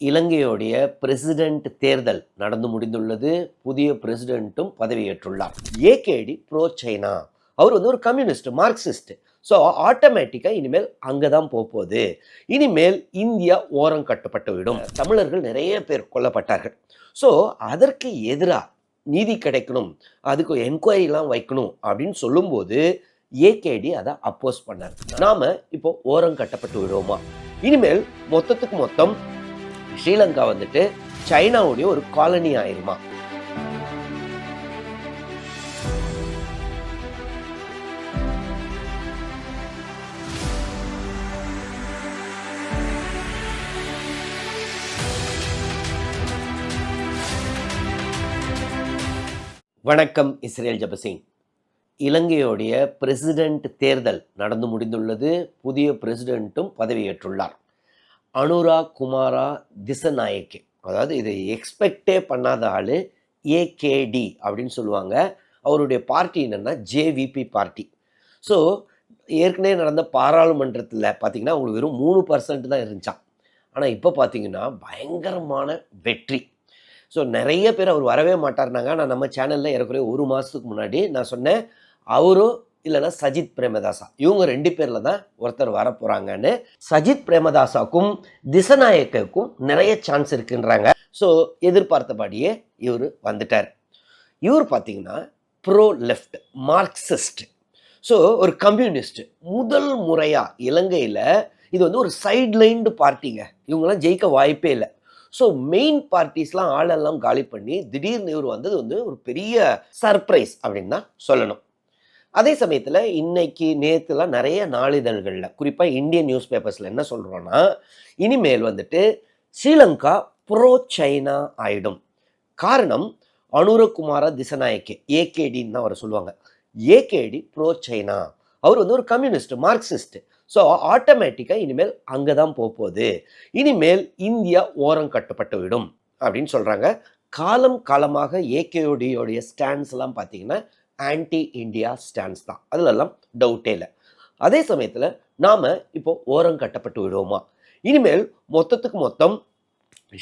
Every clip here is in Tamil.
இலங்கையுடைய பிரசிடென்ட் தேர்தல் நடந்து முடிந்துள்ளது. புதிய பிரசிடென்ட்டும் பதவியேற்றுள்ளார். AKD pro China. அவர் ஒரு கம்யூனிஸ்ட், மார்க்சிஸ்ட். ஸோ ஆட்டோமேட்டிக்காக இனிமேல் அங்கே தான் போகுது. இனிமேல் இந்தியா ஓரம் கட்டப்பட்டு விடும். தமிழர்கள் நிறைய பேர் கொல்லப்பட்டார்கள். ஸோ அதற்கு எதிராக நீதி கிடைக்கணும், அதுக்கு என்கொயரிலாம் வைக்கணும் அப்படின்னு சொல்லும்போது ஏகேடி அதை அப்போஸ் பண்ணார். நாம இப்போ ஓரம் கட்டப்பட்டு விடுவோமா? இனிமேல் மொத்தத்துக்கு மொத்தம் ஸ்ரீலங்கா வந்துட்டு சைனாவுடைய ஒரு காலனி ஆயிருமா? வணக்கம். இஸ்ரேல் ஜபசிங். இலங்கையுடைய பிரசிடென்ட் தேர்தல் நடந்து முடிந்துள்ளது. புதிய பிரசிடென்ட்டும் பதவியேற்றுள்ளார். அனுரா குமாரா திசநாயக்கே. அதாவது இதை எக்ஸ்பெக்டே பண்ணாத ஆள். ஏகேடி அப்படின்னு சொல்லுவாங்க. அவருடைய பார்ட்டி என்னென்னா ஜேவிபி பார்ட்டி. ஸோ ஏற்கனவே நடந்த பாராளுமன்றத்தில் பார்த்தீங்கன்னா அவங்களுக்கு வெறும் 3% தான் இருந்துச்சான். ஆனால் இப்போ பார்த்தீங்கன்னா பயங்கரமான வெற்றி. ஸோ நிறைய பேர் அவர் வரவே மாட்டார்னாங்க. நான் நம்ம சேனலில் ஏறக்குறைய 1 மாதத்துக்கு முன்னாடி நான் சொன்னேன், அவரும் இல்லைன்னா சஜித் பிரேமதாசா, இவங்க 2 பேரில் தான் ஒருத்தர் வரப்போகிறாங்கன்னு. சஜித் பிரேமதாசாவுக்கும் திசநாயக்கும் நிறைய சான்ஸ் இருக்குன்றாங்க. ஸோ எதிர்பார்த்தபடியே இவர் வந்துட்டார். இவர் பார்த்தீங்கன்னா ப்ரோ லெஃப்ட், மார்க்சிஸ்ட். ஸோ ஒரு கம்யூனிஸ்ட். முதல் முறையாக இலங்கையில் இது ஒரு சைட்லைன்டு பார்ட்டிங்க. இவங்கெல்லாம் ஜெயிக்க வாய்ப்பே இல்லை. ஸோ மெயின் பார்ட்டிஸ்லாம் ஆளெல்லாம் காலி பண்ணி திடீர்னு இவர் வந்தது ஒரு பெரிய சர்ப்ரைஸ் அப்படின்னு தான் சொல்லணும். அதே சமயத்தில் இன்னைக்கு நேற்றுலாம் நிறைய நாளிதழ்களில், குறிப்பாக இந்தியன் நியூஸ் பேப்பர்ஸில் என்ன சொல்கிறோன்னா, இனிமேல் ஸ்ரீலங்கா ப்ரோ சைனா ஆயிடும். காரணம் அனுரகுமார திசநாயக்கே, ஏகேடின்னு தான் அவரை சொல்லுவாங்க. AKT pro China. அவர் ஒரு கம்யூனிஸ்ட், மார்க்சிஸ்ட். ஸோ ஆட்டோமேட்டிக்காக இனிமேல் அங்கே தான் போகுது. இனிமேல் இந்தியா ஓரம் கட்டப்பட்டு விடும் அப்படின்னு சொல்கிறாங்க. காலம் காலமாக ஏகேடியோடைய ஸ்டாண்ட்ஸ் எல்லாம் பார்த்தீங்கன்னா ஆன்டி இண்டியா ஸ்டாண்ட்ஸ் தான். அதிலெல்லாம் டவுட்டே இல்லை. அதே சமயத்தில் நாம் இப்போ ஓரம் கட்டப்பட்டு விடுவோமா? இனிமேல் மொத்தத்துக்கு மொத்தம்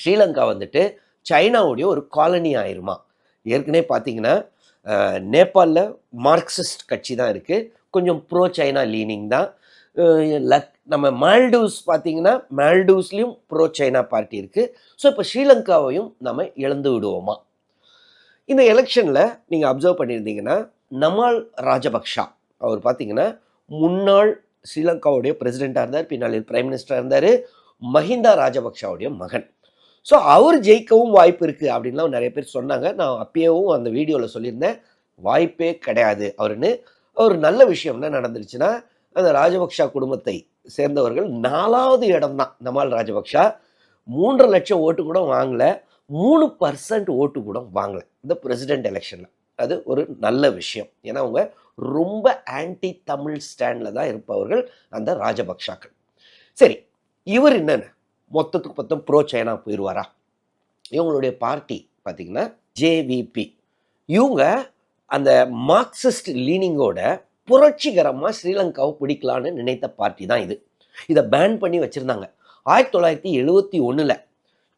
ஸ்ரீலங்கா சைனாவுடைய ஒரு காலனி ஆயிருமா? ஏற்கனவே பார்த்தீங்கன்னா நேபாளில் மார்க்சிஸ்ட் கட்சி தான் இருக்குது. கொஞ்சம் ப்ரோ சைனா லீனிங் தான். நம்ம மால்டீவ்ஸ் பார்த்தீங்கன்னா மால்டீவ்ஸ்லேயும் ப்ரோ சைனா பார்ட்டி இருக்குது. ஸோ இப்போ ஸ்ரீலங்காவையும் நம்ம இழந்து விடுவோமா? இந்த எலெக்ஷனில் நீங்கள் அப்சர்வ் பண்ணியிருந்தீங்கன்னா நமால் ராஜபக்ஷா அவர் பார்த்தீங்கன்னா முன்னாள் ஸ்ரீலங்காவுடைய பிரசிடெண்ட்டாக இருந்தார், பின்னாளில் பிரைம் மினிஸ்டராக இருந்தார். மஹிந்தா ராஜபக்ஷாவுடைய மகன். ஸோ அவர் ஜெயிக்கவும் வாய்ப்பு இருக்குது அப்படின்லாம் நிறைய பேர் சொன்னாங்க. நான் அப்பயேவும் அந்த வீடியோவில் சொல்லியிருந்தேன், வாய்ப்பே கிடையாது அவருன்னு. ஒரு நல்ல விஷயம் என்ன நடந்துருச்சுன்னா, அந்த ராஜபக்ஷா குடும்பத்தை சேர்ந்தவர்கள் 4வது இடம் தான் நமால் ராஜபக்ஷா. 3.5 லட்சம் ஓட்டு கூட வாங்கலை, 3% ஓட்டு கூட வாங்கலை இந்த பிரசிடென்ட் எலெக்ஷனில். அது ஒரு நல்ல விஷயம். ஏன்னா அவங்க ரொம்ப ஆன்டி தமிழ் ஸ்டாண்டில் தான் இருப்பவர்கள் அந்த ராஜபக்ஷாக்கள். சரி, இவர் என்னென்ன மொத்தத்துக்கு மொத்தம் ப்ரோ சைனா போயிடுவாரா? இவங்களுடைய பார்ட்டி பார்த்தீங்கன்னா ஜேவிபி. இவங்க அந்த மார்க்சிஸ்ட் லீனிங்கோட புரட்சிகரமாக ஸ்ரீலங்காவை பிடிக்கலான்னு நினைத்த பார்ட்டி தான் இது. இதை பேன் பண்ணி வச்சுருந்தாங்க 1971.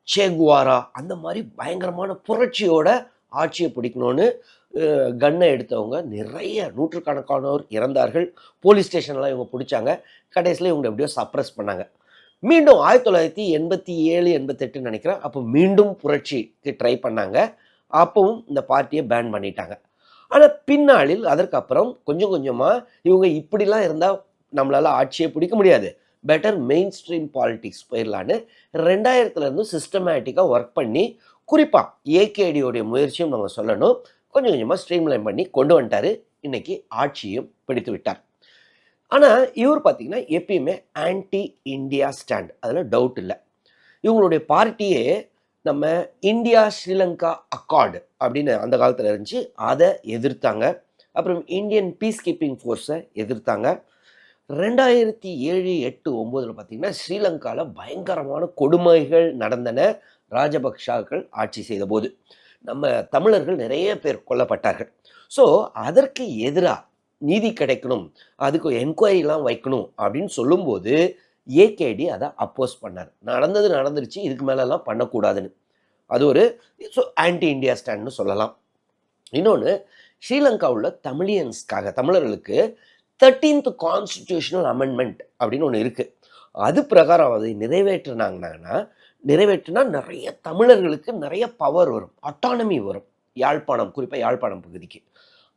சேகுவாரா அந்த மாதிரி பயங்கரமான புரட்சியோட ஆட்சியை பிடிக்கணும்னு கன்னை எடுத்தவங்க நிறைய நூற்றுக்கணக்கானோர் இறந்தார்கள். போலீஸ் ஸ்டேஷன்லாம் இவங்க பிடிச்சாங்க. கடைசியில் இவங்க எப்படியோ சப்ரஸ் பண்ணாங்க. மீண்டும் 1987, 88 நினைக்கிறேன், அப்போ மீண்டும் புரட்சிக்கு ட்ரை பண்ணாங்க. அப்பவும் இந்த பார்ட்டியை பேன் பண்ணிட்டாங்க. ஆனால் பின்னாளில் அதற்கப்புறம் கொஞ்சம் கொஞ்சமாக இவங்க இப்படிலாம் இருந்தால் நம்மளால் ஆட்சியை பிடிக்க முடியாது, பெட்டர் மெயின் ஸ்ட்ரீம் பாலிட்டிக்ஸ் போயிடலான்னு 2000 சிஸ்டமேட்டிக்காக ஒர்க் பண்ணி, குறிப்பாக ஏகேடியோடைய முயற்சியும் நம்ம சொல்லணும், கொஞ்சம் கொஞ்சமாக ஸ்ட்ரீம்லைன் பண்ணி கொண்டு வந்துட்டார். இன்னைக்கு ஆட்சியும் பிடித்து விட்டார். ஆனால் இவர் பார்த்திங்கன்னா எப்பயுமே ஆன்டி இண்டியா ஸ்டாண்ட், அதில் டவுட் இல்லை. இவங்களுடைய பார்ட்டியே நம்ம இந்தியா ஸ்ரீலங்கா அக்கார்டு அப்படின்னு அந்த காலத்தில் இருந்துச்சு, அதை எதிர்த்தாங்க. அப்புறம் இந்தியன் பீஸ் கீப்பிங் ஃபோர்ஸை எதிர்த்தாங்க. 2007, 8, 9 பார்த்தீங்கன்னா ஸ்ரீலங்காவில் பயங்கரமான கொடுமைகள் நடந்தன. ராஜபக்ஷாக்கள் ஆட்சி செய்த போது நம்ம தமிழர்கள் நிறைய பேர் கொல்லப்பட்டார்கள். ஸோ அதற்கு எதிராக நீதி கிடைக்கணும், அதுக்கு என்கொயரிலாம் வைக்கணும் அப்படின்னு சொல்லும்போது ஏகேடி அதை அப்போஸ் பண்ணார். நடந்துருச்சு, இதுக்கு மேலெல்லாம் பண்ணக்கூடாதுன்னு. அது ஒரு ஆன்டி இண்டியா ஸ்டாண்ட்னு சொல்லலாம். இன்னொன்று, ஸ்ரீலங்காவில் தமிழர்களுக்கு 13th கான்ஸ்டிடியூஷனல் அமெண்ட்மெண்ட் அப்படின்னு ஒன்று இருக்குது. அது பிரகாரம் அதை நிறைவேற்றினா நிறைய தமிழர்களுக்கு நிறைய பவர் வரும், அட்டானமி வரும். குறிப்பாக யாழ்ப்பாணம் பகுதிக்கு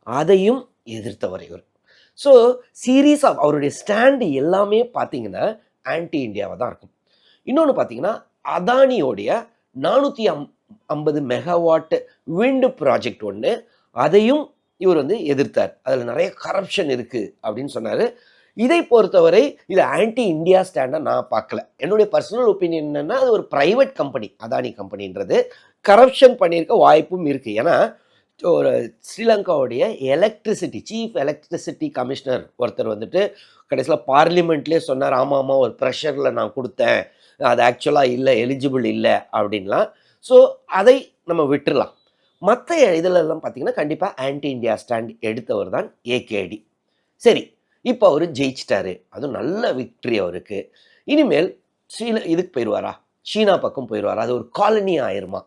அதையும் எதிர்த்தவர் இவர். ஸோ சீரீஸ் ஆஃப் அவருடைய ஸ்டாண்டு எல்லாமே பார்த்தீங்கன்னா ஆன்டி இண்டியாவாக தான் இருக்கும். இன்னொன்று பார்த்தீங்கன்னா, அதானியோடைய 450 மெகாவாட் விண்டு ப்ராஜெக்ட் ஒன்று, அதையும் இவர் எதிர்த்தார். அதில் நிறைய கரப்ஷன் இருக்குது அப்படின்னு சொன்னார். இதை பொறுத்தவரை இது ஆன்டி இண்டியா ஸ்டாண்டாக நான் பார்க்கல. என்னுடைய பர்சனல் ஒப்பீனியன் என்னென்னா, அது ஒரு ப்ரைவேட் கம்பெனி, அதானி கம்பெனின்றது கரப்ஷன் பண்ணியிருக்க வாய்ப்பும் இருக்குது. ஏன்னா ஒரு ஸ்ரீலங்காவுடைய சீஃப் எலக்ட்ரிசிட்டி கமிஷனர் ஒருத்தர் கடைசியில் பார்லிமெண்ட்லேயே சொன்னார், ஆமாம் ஒரு ப்ரெஷரில் நான் கொடுத்தேன், அது ஆக்சுவலாக இல்லை, எலிஜிபிள் இல்லை அப்படின்லாம். ஸோ அதை நம்ம விட்டுடலாம். மற்ற இதிலெல்லாம் பார்த்தீங்கன்னா கண்டிப்பாக ஆன்டி இண்டியா ஸ்டாண்ட் எடுத்தவர் தான் ஏகேடி. சரி, இப்போ அவர் ஜெயிச்சிட்டாரு, அதுவும் நல்ல விக்ட்ரி அவருக்கு. இனிமேல் இதுக்கு போயிடுவாரா, சீனா பக்கம் போயிடுவாரா, அது ஒரு காலனி ஆயிருமா?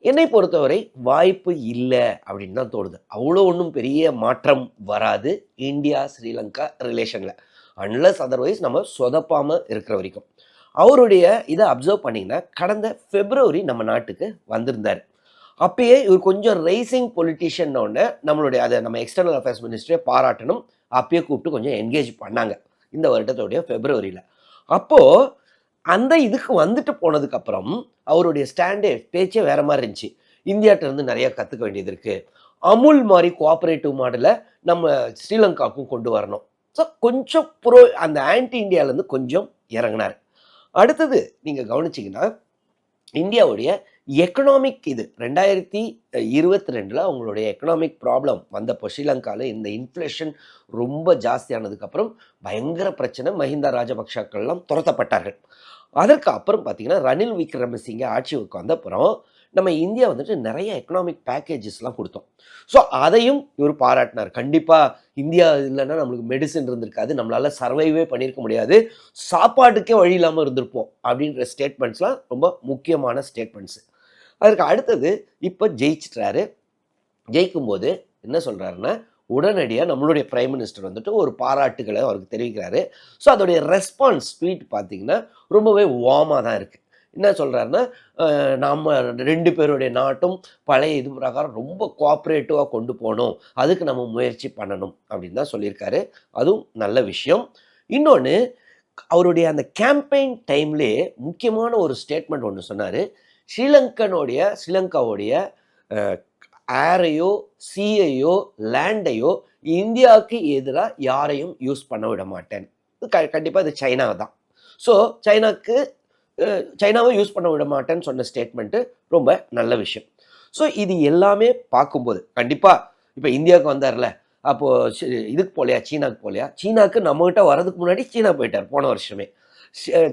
என்னை பொறுத்தவரை வாய்ப்பு இல்லை அப்படின்னு தான் தோணுது. அவ்வளோ ஒன்றும் பெரிய மாற்றம் வராது இந்தியா ஸ்ரீலங்கா ரிலேஷனில், அன்லஸ் அதர்வைஸ் நம்ம சொதப்பாமல் இருக்கிற வரைக்கும். அவருடைய இதை அப்சர்வ் பண்ணிங்கன்னா, கடந்த பிப்ரவரி நம்ம நாட்டுக்கு வந்திருந்தார். அப்பயே இவர் கொஞ்சம் ரைசிங் பொலிட்டிஷியன்னொன்று நம்ம எக்ஸ்டர்னல் அஃபேர்ஸ் மினிஸ்டரே பாராட்டணும். அப்பயே கூப்பிட்டு கொஞ்சம் என்கேஜ் பண்ணாங்க இந்த வருடத்தோடைய பிப்ரவரியில். அப்போது அந்த இதுக்கு வந்துட்டு போனதுக்கப்புறம் அவருடைய பேச்சே வேற மாதிரி இருந்துச்சு. இந்தியாட்டிருந்து நிறைய கற்றுக்க வேண்டியது இருக்குது, அமுல் மாதிரி கோஆப்ரேட்டிவ் மாடலை நம்ம ஸ்ரீலங்காவுக்கும் கொண்டு வரணும். ஸோ கொஞ்சம் அந்த ஆன்டி இண்டியாவிலேருந்து கொஞ்சம் இறங்கினார். அடுத்தது நீங்கள் கவனிச்சிங்கன்னா, இந்தியாவுடைய எக்கனாமிக் இது 2022 அவங்களுடைய எக்கனாமிக் ப்ராப்ளம் வந்தப்போ ஸ்ரீலங்காவில் இந்த இன்ஃப்ளேஷன் ரொம்ப ஜாஸ்தியானதுக்கப்புறம் பயங்கர பிரச்சனை, மஹிந்தா ராஜபக்ஷக்கள்லாம் துரத்தப்பட்டார்கள். அதற்கு அப்புறம் பார்த்தீங்கன்னா, ரணில் விக்ரமசிங்கே ஆட்சிக்கு வந்தப்புறம் நம்ம இந்தியா நிறைய எக்கனாமிக் பேக்கேஜஸ்லாம் கொடுத்தோம். ஸோ அதையும் இவர் பாராட்டினார். கண்டிப்பாக இந்தியா இல்லைன்னா நம்மளுக்கு மெடிசன் இருந்திருக்காது, நம்மளால் சர்வைவே பண்ணியிருக்க முடியாது, சாப்பாட்டுக்கே வழி இல்லாமல் இருந்திருப்போம் அப்படின்ற ஸ்டேட்மெண்ட்ஸ்லாம் ரொம்ப முக்கியமான ஸ்டேட்மெண்ட்ஸு. அதற்கு அடுத்தது இப்போ ஜெயிச்சிட்டாரு. ஜெயிக்கும்போது என்ன சொல்கிறாருன்னா, உடனடியாக நம்மளுடைய பிரைம் மினிஸ்டர் ஒரு பாராட்டுகளை அவருக்கு தெரிவிக்கிறாரு. ஸோ அதோடைய ரெஸ்பான்ஸ் ட்வீட் பார்த்தீங்கன்னா ரொம்பவே வார்மாக தான் இருக்குது. என்ன சொல்கிறாருன்னா, நம்ம 2 பேருடைய நாட்டும் பழைய இது பிரகாரம் ரொம்ப கோஆப்ரேட்டிவாக கொண்டு போகணும், அதுக்கு நம்ம முயற்சி பண்ணணும் அப்படின்னு தான் சொல்லியிருக்காரு. அதுவும் நல்ல விஷயம். இன்னொன்று, அவருடைய அந்த கேம்பெயின் டைம்லேயே முக்கியமான ஒரு ஸ்டேட்மெண்ட் ஒன்று சொன்னார். ஸ்ரீலங்காவுடைய ஏரையோ சீயையோ லேண்டையோ இந்தியாவுக்கு எதிராக யாரையும் யூஸ் பண்ண விட மாட்டேன். கண்டிப்பாக இது சைனா தான். ஸோ சைனாவை யூஸ் பண்ண விட மாட்டேன்னு சொன்ன ஸ்டேட்மெண்ட்டு ரொம்ப நல்ல விஷயம். ஸோ இது எல்லாமே பார்க்கும்போது கண்டிப்பாக இப்போ இந்தியாவுக்கு வந்தார்ல, அப்போது இதுக்கு போகலையா, சீனாவுக்கு போகலையா? சீனாவுக்கு நம்மகிட்ட வரதுக்கு முன்னாடி சீனா போயிட்டார் போன வருஷமே.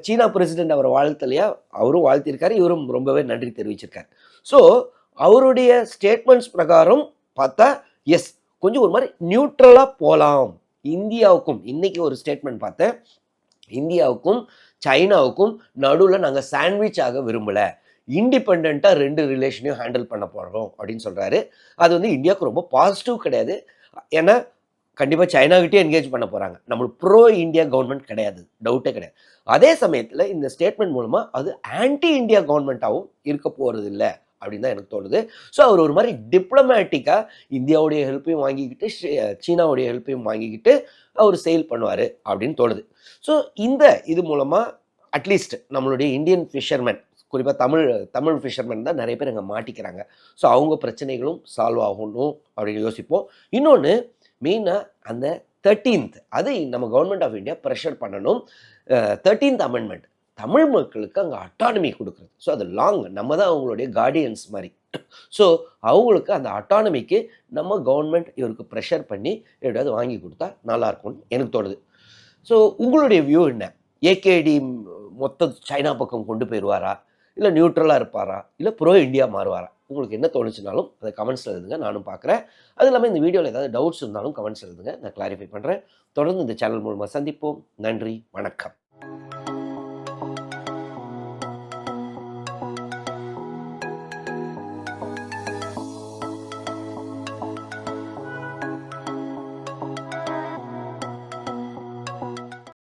சீனா பிரசிடென்ட் அவரை வாழ்த்தலையா, அவரும் வாழ்த்திருக்காரு, இவரும் ரொம்பவே நன்றி தெரிவிச்சிருக்காரு. ஸோ அவருடைய ஸ்டேட்மெண்ட்ஸ் பிரகாரம் பார்த்தா எஸ், கொஞ்சம் ஒரு மாதிரி நியூட்ரலாக போகலாம். இந்தியாவுக்கும் இன்னைக்கு ஒரு ஸ்டேட்மெண்ட் பார்த்தேன், இந்தியாவுக்கும் சைனாவுக்கும் நடுவில் நாங்கள் சாண்ட்விச் ஆக விரும்பலை, இண்டிபெண்ட்டாக 2 ரிலேஷனையும் ஹேண்டில் பண்ண போகிறோம் அப்படின்னு சொல்கிறாரு. அது இந்தியாவுக்கு ரொம்ப பாசிட்டிவ் கிடையாது. ஏன்னா கண்டிப்பாக சைனாகிட்டே என்கேஜ் பண்ண போகிறாங்க. நம்மளுக்கு ப்ரோ இந்தியா கவர்மெண்ட் கிடையாது, டவுட்டே கிடையாது. அதே சமயத்தில் இந்த ஸ்டேட்மெண்ட் மூலமாக அது ஆன்டி இண்டியா கவர்மெண்ட்டாகவும் இருக்க போகிறது இல்லை அப்படின்னு தான் எனக்கு தோணுது. ஸோ அவர் ஒரு மாதிரி டிப்ளமேட்டிக்காக இந்தியாவுடைய ஹெல்ப்பையும் வாங்கிக்கிட்டு சீனாவுடைய ஹெல்ப்பையும் வாங்கிக்கிட்டு அவர் செயல் பண்ணுவார் அப்படின்னு தோணுது. ஸோ இது மூலமாக அட்லீஸ்ட் நம்மளுடைய இந்தியன் ஃபிஷர்மேன், குறிப்பாக தமிழ் ஃபிஷர்மேன் தான் நிறைய பேர் அங்கே மாட்டிக்கிறாங்க. ஸோ அவங்க பிரச்சனைகளும் சால்வ் ஆகணும் அப்படின்னு யோசிப்போம். இன்னொன்று மெயினாக அந்த 13th அது நம்ம கவர்மெண்ட் ஆஃப் இந்தியா ப்ரெஷர் பண்ணணும். 13th அமெண்ட்மெண்ட் தமிழ் மக்களுக்கு அங்கே அட்டானமி கொடுக்குறது. ஸோ அது நம்ம தான் அவங்களுடைய கார்டியன்ஸ் மாதிரி. ஸோ அவங்களுக்கு அந்த அட்டானமிக்கு நம்ம கவர்மெண்ட் இவருக்கு ப்ரெஷர் பண்ணி எப்படியாவது வாங்கி கொடுத்தா நல்லாயிருக்கும்னு எனக்கு தோணுது. ஸோ உங்களுடைய வியூ என்ன? ஏகேடி மொத்த சைனா பக்கம் கொண்டு போயிடுவாரா, இல்லை நியூட்ரலாக இருப்பாரா, இல்லை ப்ரோ இந்தியா மாறுவாரா? உங்களுக்கு என்ன தோணுச்சுனாலும் அதை கமெண்ட்ஸில் எழுதுங்க, நானும் பார்க்குறேன். அது இல்லாமல் இந்த வீடியோவில் ஏதாவது டவுட்ஸ் இருந்தாலும் கமெண்ட்ஸ் எழுதுங்க, நான் கிளாரிஃபை பண்ணுறேன். தொடர்ந்து இந்த சேனல் மூலமாக சந்திப்போம். நன்றி, வணக்கம்.